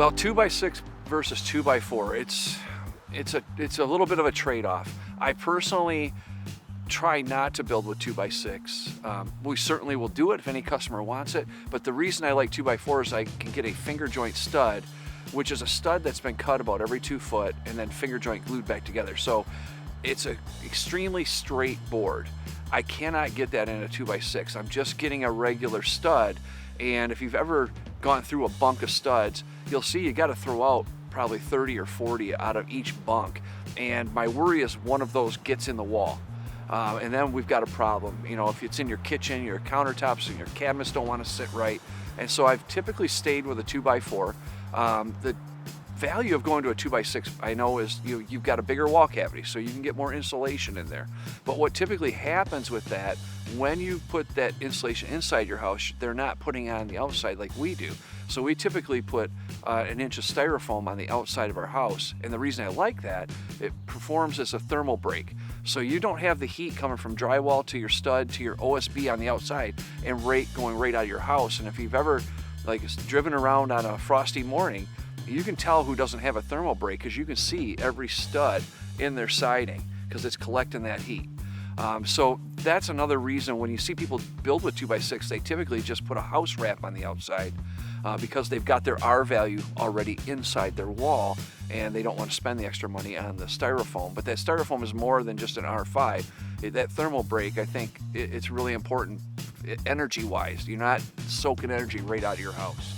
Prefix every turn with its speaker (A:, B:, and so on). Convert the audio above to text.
A: Well, 2x6 versus 2x4, it's a little bit of a trade-off. I personally try not to build with 2x6. We certainly will do it if any customer wants it, but the reason I like 2x4 is I can get a finger joint stud, which is a stud that's been cut about every 2 foot and then finger joint glued back together. So it's an extremely straight board. I cannot get that in a 2x6. I'm just getting a regular stud, and if you've ever gone through a bunk of studs, you'll see you got to throw out probably 30 or 40 out of each bunk, and my worry is one of those gets in the wall. And then we've got a problem. You know, if it's in your kitchen, your countertops and your cabinets don't want to sit right. And so I've typically stayed with a 2x4. The value of going to a 2x6, I know, is you've got a bigger wall cavity, so you can get more insulation in there. But what typically happens with that, when you put that insulation inside your house, they're not putting it on the outside like we do. So we typically put an inch of styrofoam on the outside of our house. And the reason I like that, it performs as a thermal break. So you don't have the heat coming from drywall to your stud to your OSB on the outside and going right out of your house. And if you've ever driven around on a frosty morning, you can tell who doesn't have a thermal break because you can see every stud in their siding because it's collecting that heat. So that's another reason when you see people build with 2x6, they typically just put a house wrap on the outside because they've got their R value already inside their wall and they don't want to spend the extra money on the styrofoam. But that styrofoam is more than just an R5. That thermal break, I think it's really important energy-wise. You're not soaking energy right out of your house.